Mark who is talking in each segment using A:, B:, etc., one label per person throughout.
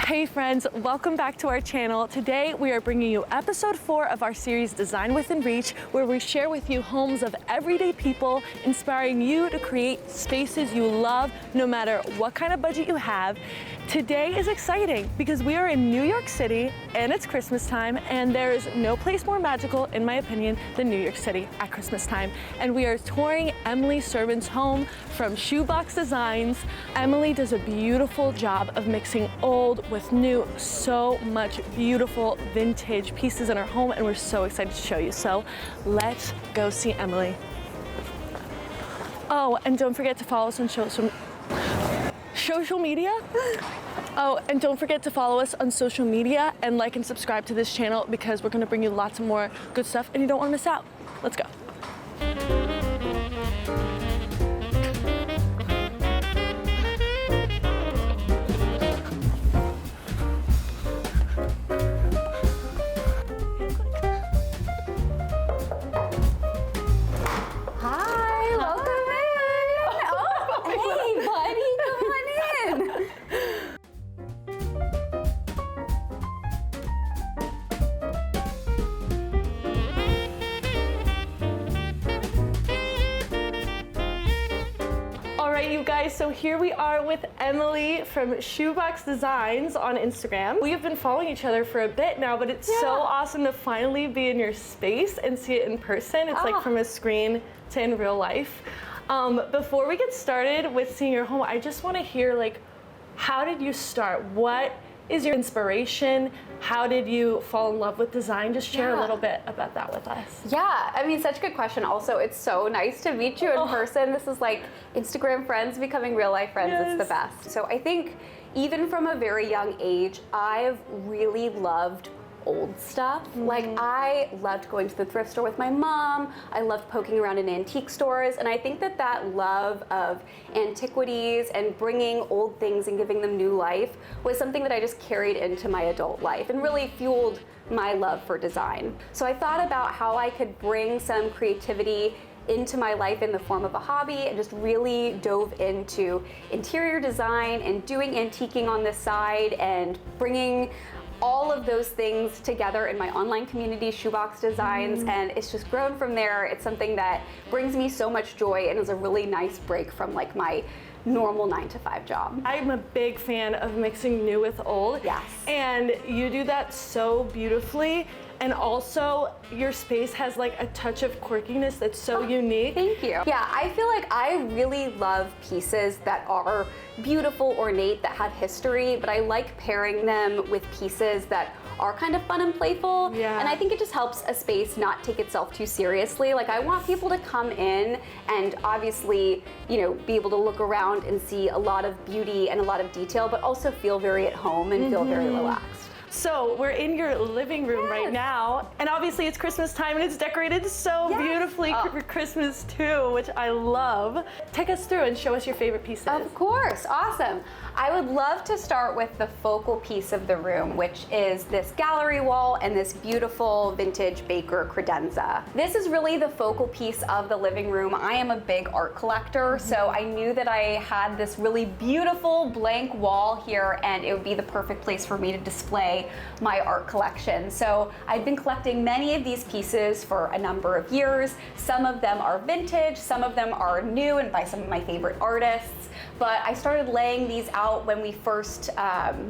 A: Hey friends, welcome back to our channel. Today we are bringing you episode 4 of our series Design Within Reach, where we share with you homes of everyday people, inspiring you to create spaces you love no matter what kind of budget you have. Today is exciting because we are in New York City and it's Christmas time, and there is no place more magical, in my opinion, than New York City at Christmas time. And we are touring Emily Sermons' home from Shoebox Designs. Emily does a beautiful job of mixing old with new, so much beautiful vintage pieces in her home, and we're so excited to show you. So let's go see Emily. Oh, and don't forget to follow us on social media. Oh, and don't forget to follow us on social media and like and subscribe to this channel because we're gonna bring you lots of more good stuff and you don't wanna miss out. Let's go. You guys, so here we are with Emily from Shoebox Designs on Instagram. We have been following each other for a bit now, but it's so awesome to finally be in your space and see it in person. It's like from a screen to in real life. Before we get started with seeing your home, I just want to hear, like, how did you start? What is your inspiration? How did you fall in love with design? Just share a little bit about that with us.
B: Yeah, I mean, such a good question. Also, it's so nice to meet you in person. This is like Instagram friends becoming real life friends. It's the best. So I think even from a very young age, I've really loved old stuff. Like, I loved going to the thrift store with my mom. I loved poking around in antique stores. And I think that that love of antiquities and bringing old things and giving them new life was something that I just carried into my adult life and really fueled my love for design. So I thought about how I could bring some creativity into my life in the form of a hobby, and just really dove into interior design and doing antiquing on the side and bringing all of those things together in my online community, Shoebox Designs, and it's just grown from there. It's something that brings me so much joy and is a really nice break from like my normal 9-to-5 job.
A: I'm a big fan of mixing new with old.
B: Yes.
A: And you do that so beautifully. And also, your space has like a touch of quirkiness that's so unique.
B: Thank you. Yeah, I feel like I really love pieces that are beautiful, ornate, that have history, but I like pairing them with pieces that are kind of fun and playful.
A: Yeah.
B: And I think it just helps a space not take itself too seriously. Like, I want people to come in and obviously, you know, be able to look around and see a lot of beauty and a lot of detail, but also feel very at home and feel very relaxed.
A: So we're in your living room right now, and obviously it's Christmas time and it's decorated so beautifully for Christmas too, which I love. Take us through and show us your favorite pieces.
B: Of course, awesome. I would love to start with the focal piece of the room, which is this gallery wall and this beautiful vintage Baker credenza. This is really the focal piece of the living room. I am a big art collector, so I knew that I had this really beautiful blank wall here, and it would be the perfect place for me to display my art collection. So I've been collecting many of these pieces for a number of years. Some of them are vintage, some of them are new and by some of my favorite artists. But I started laying these out when we first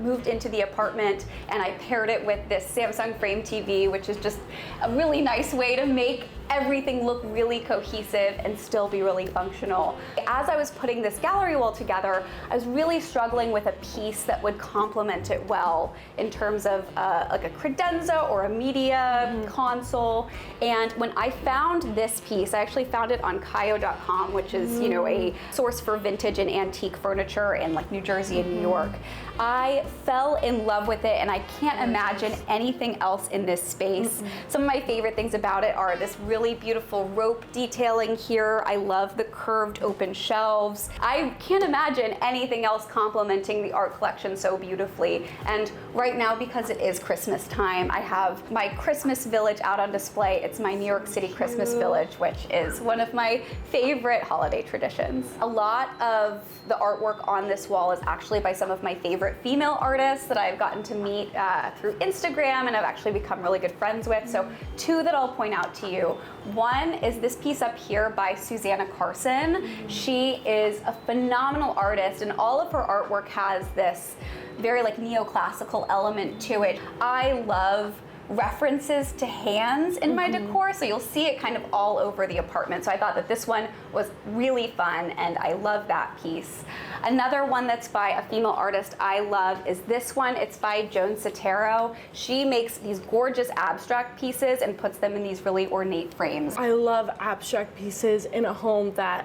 B: moved into the apartment, and I paired it with this Samsung Frame TV, which is just a really nice way to make everything look really cohesive and still be really functional. As I was putting this gallery wall together, I was really struggling with a piece that would complement it well in terms of like a credenza or a media console. And when I found this piece, I actually found it on Kyo.com, which is, you know, a source for vintage and antique furniture in like New Jersey and New York. I fell in love with it, and I can't imagine anything else in this space. Some of my favorite things about it are this really beautiful rope detailing here. I love the curved open shelves. I can't imagine anything else complementing the art collection so beautifully. And right now, because it is Christmas time, I have my Christmas village out on display. It's my New York City Christmas village, which is one of my favorite holiday traditions. A lot of the artwork on this wall is actually by some of my favorite favorite female artists that I've gotten to meet through Instagram and I've actually become really good friends with. So two that I'll point out to you. One is this piece up here by Susanna Carson. She is a phenomenal artist and all of her artwork has this very like neoclassical element to it. I love references to hands in my decor, so you'll see it kind of all over the apartment. So I thought that this one was really fun and I love that piece. Another one that's by a female artist I love is this one. It's by Joan Sotero. She makes these gorgeous abstract pieces and puts them in these really ornate frames.
A: I love abstract pieces in a home that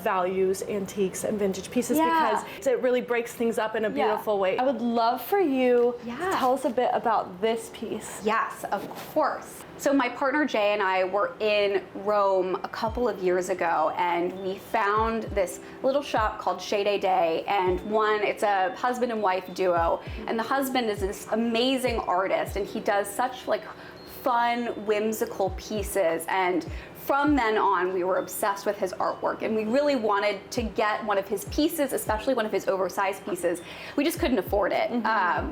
A: values antiques and vintage pieces because it really breaks things up in a beautiful way. I would love for you to tell us a bit about this piece.
B: Yes, of course. So my partner Jay and I were in Rome a couple of years ago and we found this little shop called Shade Day, and it's a husband and wife duo, and the husband is this amazing artist and he does such like fun, whimsical pieces, and from then on, we were obsessed with his artwork and we really wanted to get one of his pieces, especially one of his oversized pieces. We just couldn't afford it.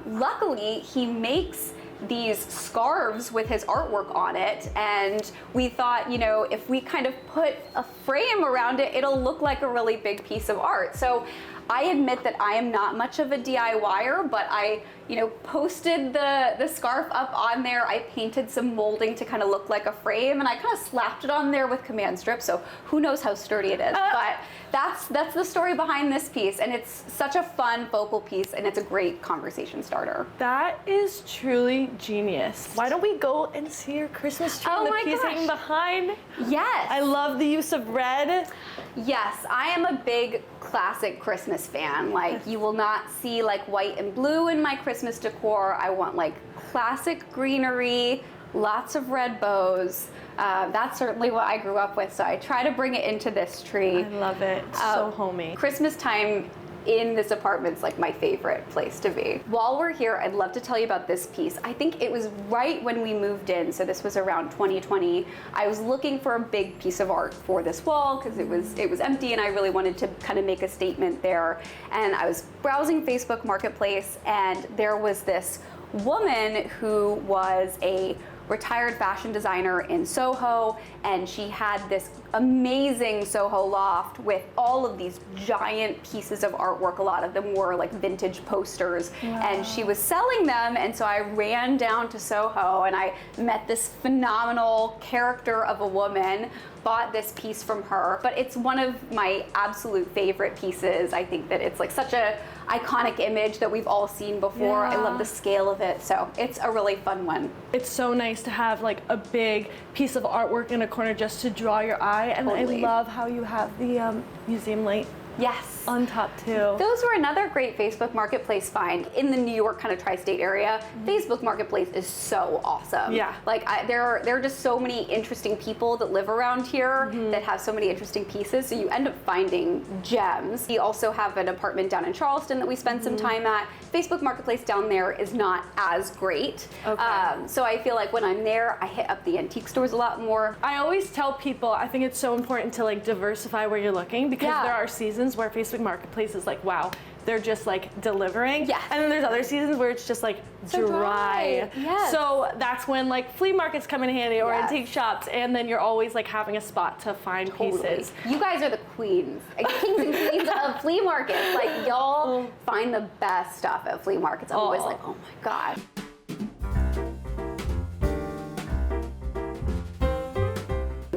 B: Luckily, he makes these scarves with his artwork on it, and we thought, you know, if we kind of put a frame around it, it'll look like a really big piece of art. So I admit that I am not much of a DIYer, but I, you know, posted the scarf up on there. I painted some molding to kind of look like a frame, and I kind of slapped it on there with command strips, so who knows how sturdy it is. But that's the story behind this piece, and it's such a fun focal piece, and it's a great conversation starter.
A: That is truly genius. Why don't we go and see your Christmas tree and the piece hanging behind?
B: Yes.
A: I love the use of red.
B: Yes, I am a big classic Christmas fan. Like, you will not see like white and blue in my Christmas decor. I want like classic greenery, lots of red bows. That's certainly what I grew up with, so I try to bring it into this tree.
A: I love it. It's so homey.
B: Christmas time in this apartment's like my favorite place to be. While we're here, I'd love to tell you about this piece. I think it was right when we moved in, so this was around 2020. I was looking for a big piece of art for this wall because it was empty and I really wanted to kind of make a statement there. And I was browsing Facebook Marketplace and there was this woman who was a retired fashion designer in Soho, and she had this amazing Soho loft with all of these giant pieces of artwork. A lot of them were like vintage posters, and she was selling them, and so I ran down to Soho and I met this phenomenal character of a woman, bought this piece from her, but it's one of my absolute favorite pieces. I think that it's like such a iconic image that we've all seen before. I love the scale of it, so it's a really fun one.
A: It's so nice to have like a big piece of artwork in a corner just to draw your eye, and I love how you have the museum light
B: Yes.
A: on top too.
B: Those were another great Facebook Marketplace find in the New York kind of tri-state area. Facebook Marketplace is so awesome.
A: Yeah.
B: Like there are just so many interesting people that live around here that have so many interesting pieces, so you end up finding gems. We also have an apartment down in Charleston that we spend some time at. Facebook Marketplace down there is not as great.
A: Okay.
B: So I feel like when I'm there, I hit up the antique stores a lot more.
A: I always tell people, I think it's so important to like diversify where you're looking, because there are seasons where Facebook Marketplace is like, wow, they're just like delivering.
B: Yes.
A: And then there's other seasons where it's just like
B: So dry. Yes.
A: So that's when like flea markets come in handy, or
B: Yes.
A: antique shops, and then you're always like having a spot to find pieces.
B: You guys are the queens, like, kings and queens of flea markets. Like, y'all find the best stuff at flea markets. I'm always like, oh my God.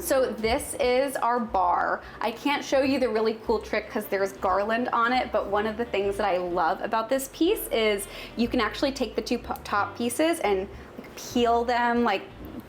B: So this is our bar. I can't show you the really cool trick because there's garland on it, but one of the things that I love about this piece is you can actually take the two top pieces and like peel them, like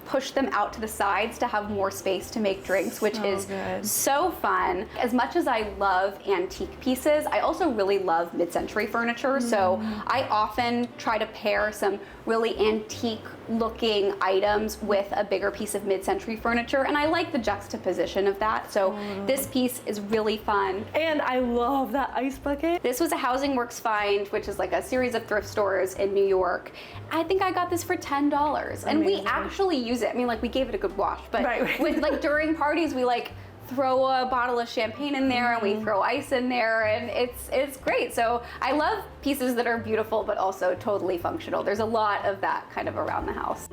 B: push them out to the sides to have more space to make drinks, which is so fun. As much as I love antique pieces, I also really love mid-century furniture. So I often try to pair some really antique looking items with a bigger piece of mid-century furniture, and I like the juxtaposition of that. So this piece is really fun.
A: And I love that ice bucket.
B: This was a Housing Works find, which is like a series of thrift stores in New York. I think I got this for $10, and we actually use it. I mean, like, we gave it a good wash, but with like during parties, we like throw a bottle of champagne in there and we throw ice in there, and it's great. So I love pieces that are beautiful but also totally functional. There's a lot of that kind of around the house.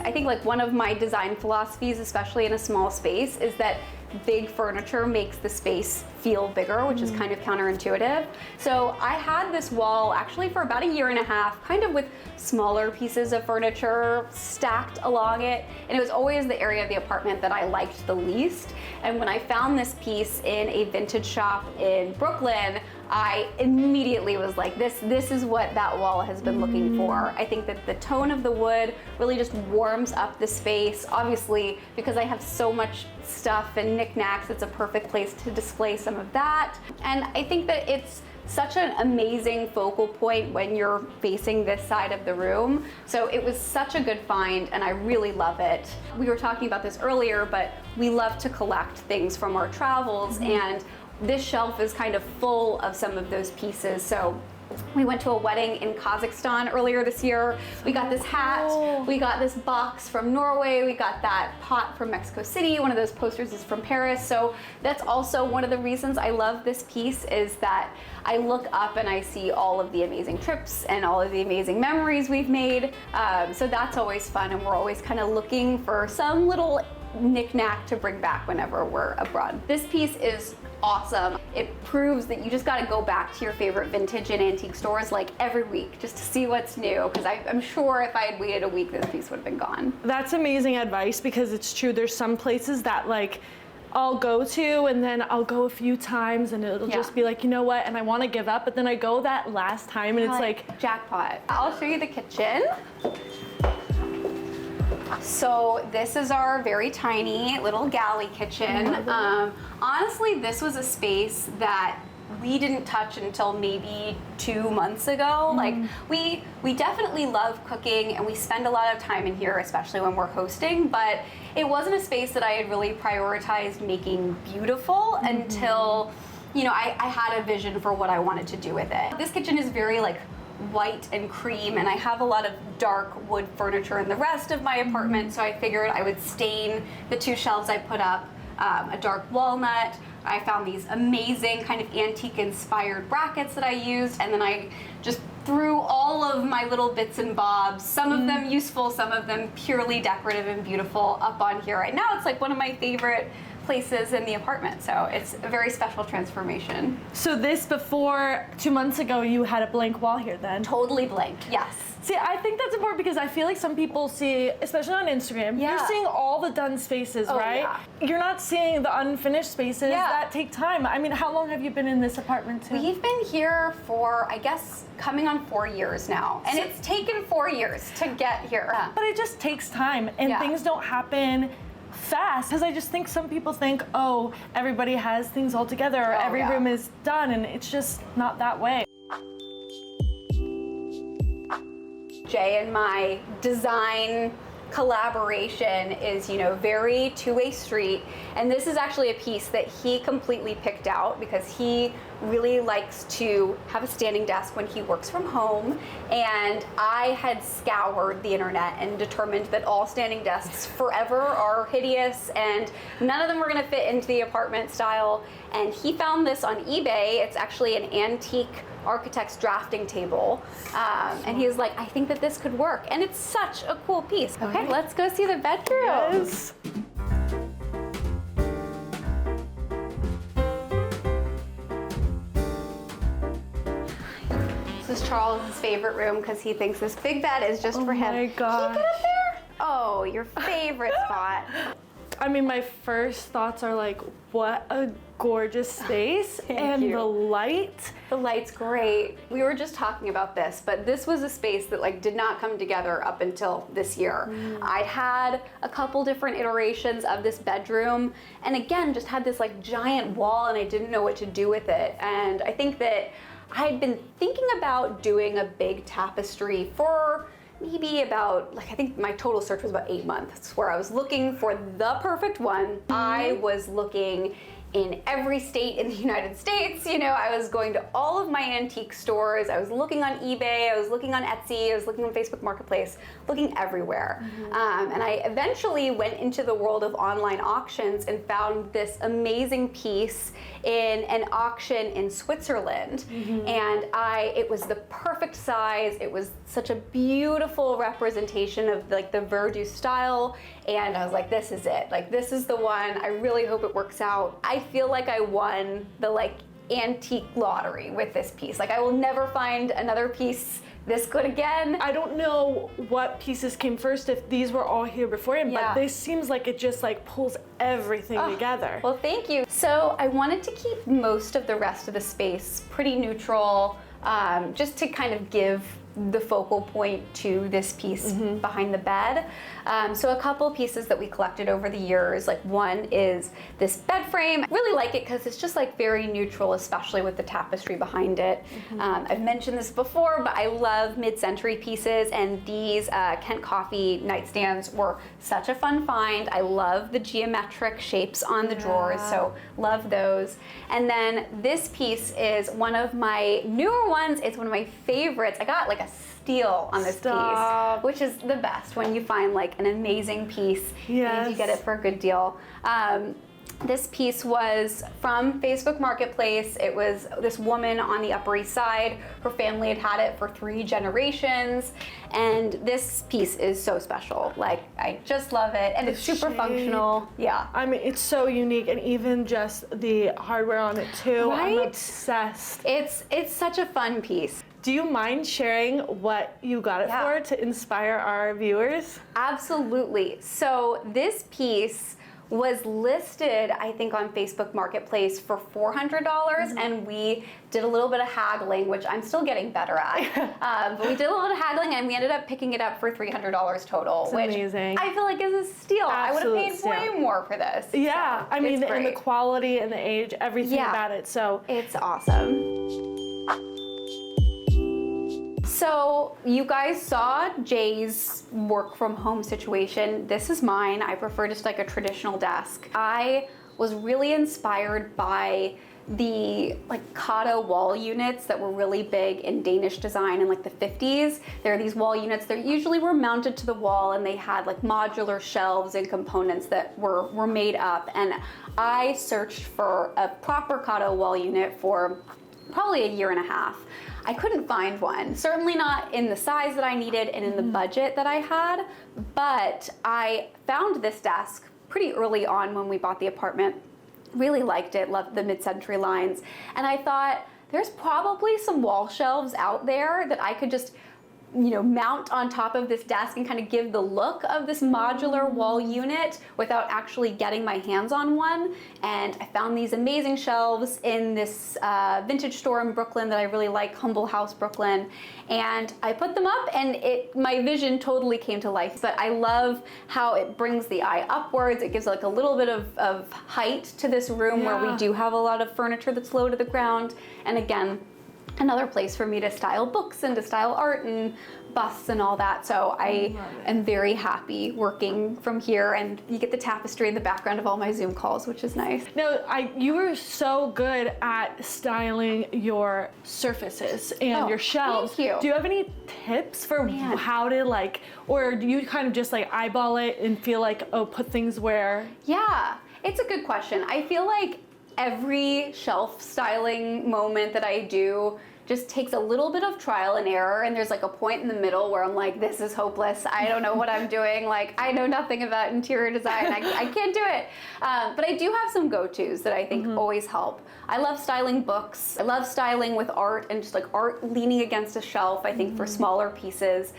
B: I think like one of my design philosophies, especially in a small space, is that big furniture makes the space feel bigger, which is kind of counterintuitive. So I had this wall actually for about a year and a half, kind of with smaller pieces of furniture stacked along it. And it was always the area of the apartment that I liked the least. And when I found this piece in a vintage shop in Brooklyn, I immediately was like, this is what that wall has been looking for. I think that the tone of the wood really just warms up the space. Obviously, because I have so much stuff and knickknacks, it's a perfect place to display some of that. And I think that it's such an amazing focal point when you're facing this side of the room. So it was such a good find, and I really love it. We were talking about this earlier, but we love to collect things from our travels, and this shelf is kind of full of some of those pieces. So we went to a wedding in Kazakhstan earlier this year. We got this hat, we got this box from Norway, we got that pot from Mexico City, one of those posters is from Paris. So that's also one of the reasons I love this piece, is that I look up and I see all of the amazing trips and all of the amazing memories we've made. So that's always fun, and we're always kind of looking for some little knick-knack to bring back whenever we're abroad. This piece is awesome. It proves that you just got to go back to your favorite vintage and antique stores like every week just to see what's new, because I'm sure if I had waited a week, this piece would have been gone.
A: That's amazing advice, because it's true. There's some places that like I'll go to and then I'll go a few times and it'll just be like, you know what, and I want to give up, but then I go that last time and it's like
B: jackpot. I'll show you the kitchen. So this is our very tiny little galley kitchen. Honestly, this was a space that we didn't touch until maybe 2 months ago. Like we definitely love cooking and we spend a lot of time in here, especially when we're hosting, but it wasn't a space that I had really prioritized making beautiful until, you know, I had a vision for what I wanted to do with it. This kitchen is very like white and cream, and I have a lot of dark wood furniture in the rest of my apartment, so I figured I would stain the 2 shelves I put up a dark walnut. I found these amazing kind of antique inspired brackets that I used, and then I just threw all of my little bits and bobs, some of them useful, some of them purely decorative and beautiful, up on here. Right now it's like one of my favorite places in the apartment, so it's a very special transformation.
A: So this, before 2 months ago, you had a blank wall here then?
B: Totally blank, yes.
A: See, I think that's important because I feel like some people see, especially on Instagram, you're seeing all the done spaces, right? Yeah. You're not seeing the unfinished spaces that take time. I mean, how long have you been in this apartment too?
B: We've been here for, I guess, coming on 4 years now. And it's taken 4 years to get here.
A: But it just takes time, and things don't happen fast, because I just think some people think, oh, everybody has things all together, or every room is done, and it's just not that way.
B: Jay and my design collaboration is, you know, very two-way street, and this is actually a piece that he completely picked out because he really likes to have a standing desk when he works from home, and I had scoured the internet and determined that all standing desks forever are hideous and none of them were going to fit into the apartment style, and he found this on eBay. It's actually an antique architect's drafting table, and he was like, I think that this could work, and it's such a cool piece. Okay, let's go see the bedroom.
A: Yes.
B: This is Charles' favorite room because he thinks this big bed is just for him.
A: Oh my God.
B: Can you get up there? Oh, your favorite spot.
A: I mean, my first thoughts are like, what a gorgeous space. And the light.
B: The light's great. We were just talking about this, but this was a space that like did not come together up until this year. I'd had a couple different iterations of this bedroom, and again, just had this like giant wall and I didn't know what to do with it. And I think that I had been thinking about doing a big tapestry for maybe about, like, I think my total search was about 8 months, where I was looking for the perfect one. I was looking in every state in the United States. You know, I was going to all of my antique stores. I was looking on eBay, I was looking on Etsy, I was looking on Facebook Marketplace, looking everywhere. And I eventually went into the world of online auctions and found this amazing piece in an auction in Switzerland. And it was the perfect size. It was such a beautiful representation of like the Verdu style. And I was like, this is it. Like, this is the one. I really hope it works out. I feel like I won the like antique lottery with this piece. Like, I will never find another piece this good again.
A: I don't know what pieces came first, if these were all here beforehand, but this seems like it just like pulls everything together.
B: Well, thank you. So I wanted to keep most of the rest of the space pretty neutral, just to kind of give the focal point to this piece behind the bed. So a couple pieces that we collected over the years, like one is this bed frame. I really like it because it's just like very neutral, especially with the tapestry behind it. I've mentioned this before, but I love mid-century pieces, and these Kent Coffee nightstands were such a fun find. I love the geometric shapes on the drawers, so love those. And then this piece is one of my newer ones. It's one of my favorites. I got like a steal on this piece, which is the best when you find like an amazing piece and you get it for a good deal. This piece was from Facebook Marketplace. It was this woman on the Upper East Side. Her family had had it for 3 generations. And this piece is so special. Like, I just love it. And it's super functional. Yeah.
A: I mean, it's so unique, and even just the hardware on it too.
B: Right?
A: I'm obsessed.
B: It's such a fun piece.
A: Do you mind sharing what you got it for to inspire our viewers?
B: Absolutely. So this piece was listed, I think, on Facebook Marketplace for $400, and we did a little bit of haggling, which I'm still getting better at. But we did a little bit of haggling, and we ended up picking it up for $300 total,
A: That's
B: which
A: amazing.
B: I feel like is a steal. I would have paid way more for this.
A: Yeah,
B: so
A: I mean,
B: it's
A: and the
B: great.
A: quality and the age, everything about it. So
B: it's awesome. So you guys saw Jay's work from home situation. This is mine. I prefer just like a traditional desk. I was really inspired by the like Kado wall units that were really big in Danish design in like the 50s. There are these wall units that usually were mounted to the wall, and they had like modular shelves and components that were made up. And I searched for a proper Kado wall unit for probably a year and a half. I couldn't find one, certainly not in the size that I needed and in the budget that I had, but I found this desk pretty early on when we bought the apartment. Really liked it, loved the mid-century lines, and I thought there's probably some wall shelves out there that I could just, you know, mount on top of this desk and kind of give the look of this modular wall unit without actually getting my hands on one. And I found these amazing shelves in this vintage store in Brooklyn that I really like, Humble House Brooklyn. And I put them up, and my vision totally came to life. But I love how it brings the eye upwards. It gives like a little bit of height to this room where we do have a lot of furniture that's low to the ground. And again, another place for me to style books and to style art and busts and all that. So I am very happy working from here, and you get the tapestry in the background of all my Zoom calls, which is nice.
A: No, you were so good at styling your surfaces and your shelves.
B: Thank you.
A: Do you have any tips for how to like, or do you kind of just like eyeball it and feel like, oh, put things where?
B: Yeah, it's a good question. I feel like every shelf styling moment that I do just takes a little bit of trial and error, and there's like a point in the middle where I'm like, this is hopeless. I don't know what I'm doing. Like, I know nothing about interior design. I can't do it. But I do have some go-tos that I think always help. I love styling books. I love styling with art and just like art leaning against a shelf. I think for smaller pieces,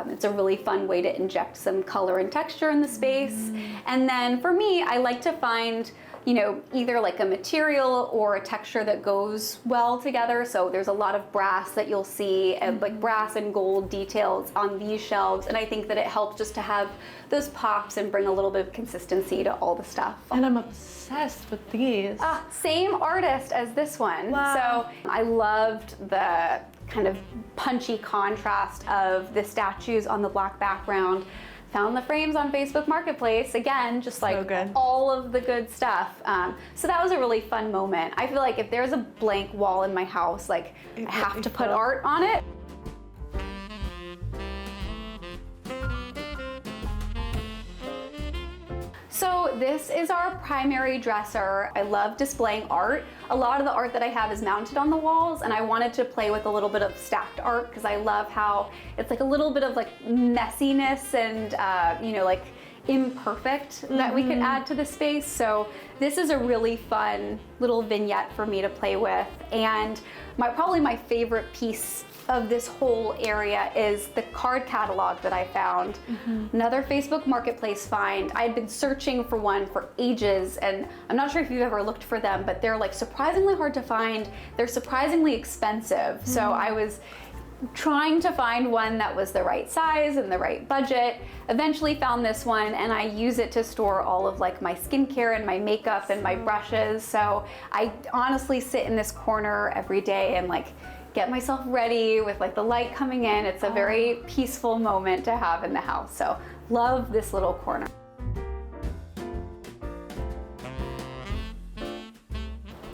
B: it's a really fun way to inject some color and texture in the space. And then for me, I like to find, you know, either like a material or a texture that goes well together. So there's a lot of brass that you'll see, like brass and gold details on these shelves. And I think that it helps just to have those pops and bring a little bit of consistency to all the stuff.
A: And I'm obsessed with these.
B: Same artist as this one.
A: Wow.
B: So I loved the kind of punchy contrast of the statues on the black background. found the frames on Facebook Marketplace. Again, just like
A: good.
B: all of the good stuff. So that was a really fun moment. I feel like if there's a blank wall in my house, like I have to put art on it. So this is our primary dresser. I love displaying art. A lot of the art that I have is mounted on the walls, and I wanted to play with a little bit of stacked art because I love how it's like a little bit of like messiness and you know, like imperfect that we could add to the space. So this is a really fun little vignette for me to play with. And probably my favorite piece of this whole area is the card catalog that I found. Another Facebook Marketplace find. I had been searching for one for ages, and I'm not sure if you've ever looked for them, but they're like surprisingly hard to find. They're surprisingly expensive. So I was trying to find one that was the right size and the right budget. Eventually found this one, and I use it to store all of like my skincare and my makeup and my brushes. So I honestly sit in this corner every day and like get myself ready with like the light coming in. It's a very peaceful moment to have in the house. So love this little corner.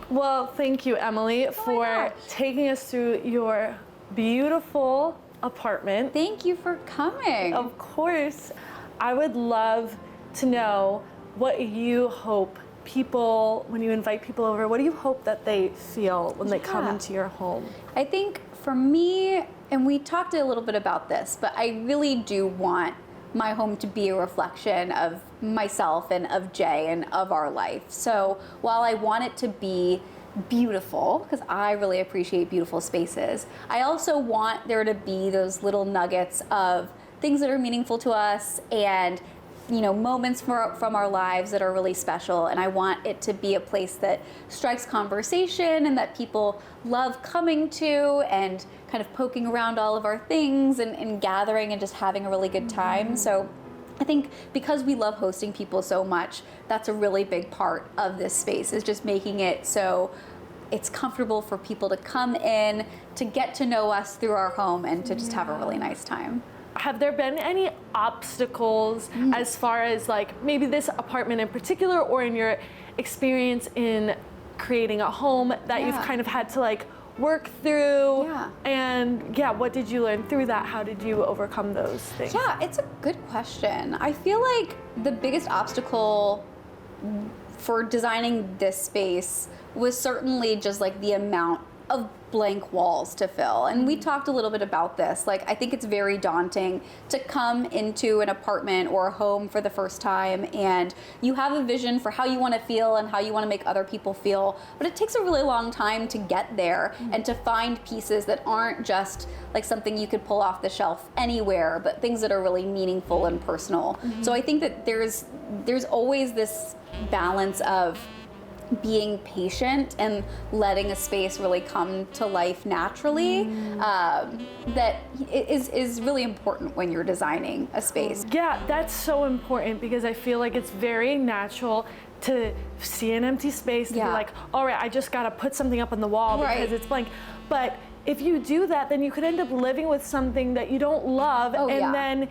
A: Well, thank you, Emily, for taking us through your beautiful apartment.
B: Thank you for coming.
A: Of course. I would love to know what you hope people, when you invite people over, what do you hope that they feel when they come into your home?
B: I think for me, and we talked a little bit about this, but I really do want my home to be a reflection of myself and of Jay and of our life. So while I want it to be beautiful, because I really appreciate beautiful spaces, I also want there to be those little nuggets of things that are meaningful to us and, you know, moments from our lives that are really special. And I want it to be a place that strikes conversation and that people love coming to and kind of poking around all of our things and gathering and just having a really good time. So I think because we love hosting people so much, that's a really big part of this space, is just making it so it's comfortable for people to come in, to get to know us through our home, and to just have a really nice time.
A: Have there been any obstacles as far as like maybe this apartment in particular, or in your experience in creating a home that you've kind of had to like work through? And what did you learn through that? How did you overcome those things?
B: Yeah, it's a good question. I feel like the biggest obstacle for designing this space was certainly just like the amount of blank walls to fill. And we talked a little bit about this. Like, I think it's very daunting to come into an apartment or a home for the first time and you have a vision for how you want to feel and how you want to make other people feel, but it takes a really long time to get there and to find pieces that aren't just like something you could pull off the shelf anywhere, but things that are really meaningful and personal. So I think that there's always this balance of being patient and letting a space really come to life naturally, that is really important when you're designing a space.
A: Yeah, that's so important, because I feel like it's very natural to see an empty space and be like, all right, I just gotta put something up on the wall because it's blank. But if you do that, then you could end up living with something that you don't love, then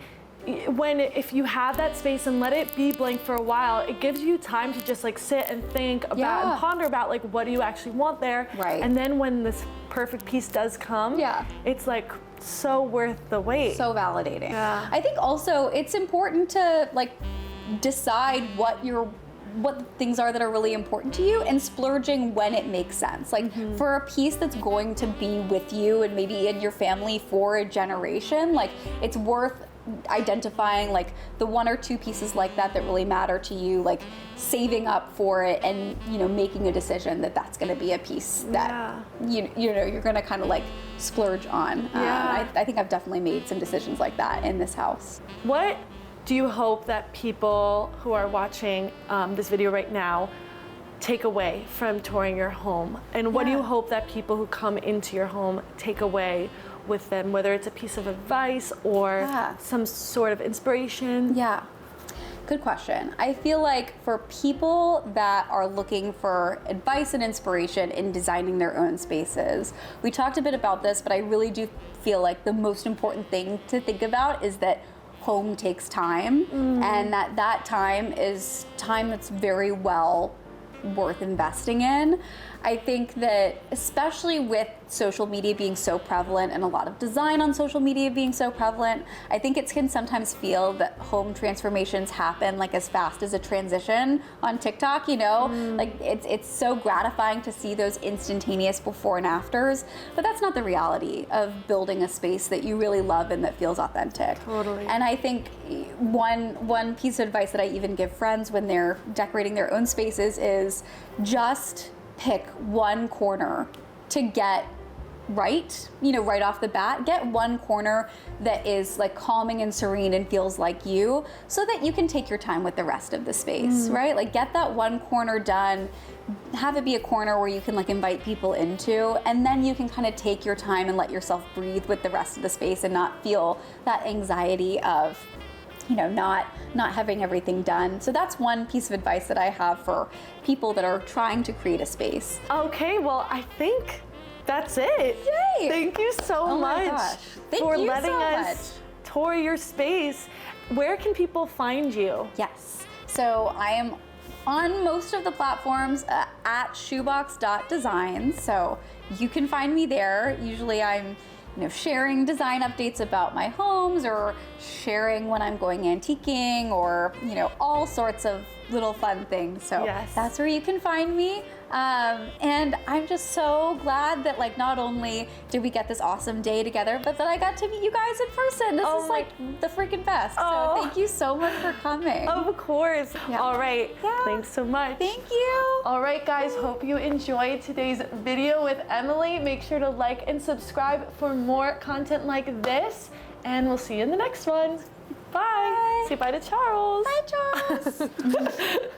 A: if you have that space and let it be blank for a while, it gives you time to just like sit and think about and ponder about like what do you actually want there. And then when this perfect piece does come, it's like so worth the wait.
B: So validating. I think also it's important to like decide what things are that are really important to you, and splurging when it makes sense. Like for a piece that's going to be with you and maybe in your family for a generation, like it's worth identifying like the one or two pieces like that really matter to you, like saving up for it and, you know, making a decision that that's going to be a piece that you know you're going to kind of like splurge on. I think I've definitely made some decisions like that in this house.
A: What do you hope that people who are watching this video right now take away from touring your home? And what do you hope that people who come into your home take away with them, whether it's a piece of advice or some sort of inspiration?
B: Good question. I feel like for people that are looking for advice and inspiration in designing their own spaces, we talked a bit about this, but I really do feel like the most important thing to think about is that home takes time, and that time is time that's very well worth investing in. I think that especially with social media being so prevalent and a lot of design on social media being so prevalent, I think it can sometimes feel that home transformations happen like as fast as a transition on TikTok, you know? Like it's so gratifying to see those instantaneous before and afters, but that's not the reality of building a space that you really love and that feels authentic.
A: Totally.
B: And I think one piece of advice that I even give friends when they're decorating their own spaces is just pick one corner to get right, you know, right off the bat. Get one corner that is like calming and serene and feels like you, so that you can take your time with the rest of the space, right? Like get that one corner done, have it be a corner where you can like invite people into, and then you can kind of take your time and let yourself breathe with the rest of the space and not feel that anxiety of, you know, not having everything done. So that's one piece of advice that I have for people that are trying to create a space.
A: Okay, well, I think that's it.
B: Yay!
A: Thank you so much for letting us tour your space. Where can people find you?
B: Yes, so I am on most of the platforms at shoebox.designs, so you can find me there. Usually I'm sharing design updates about my homes, or sharing when I'm going antiquing, or all sorts of little fun things. So that's where you can find me. And I'm just so glad that not only did we get this awesome day together, but that I got to meet you guys in person. This is like the freaking best. So thank you so much for coming.
A: Of course.
B: Yeah.
A: All right.
B: Yeah.
A: Thanks so much.
B: Thank you.
A: All right, guys. Hope you enjoyed today's video with Emily. Make sure to like and subscribe for more content like this, and we'll see you in the next one. Bye.
B: Bye.
A: Say bye to Charles.
B: Bye, Charles.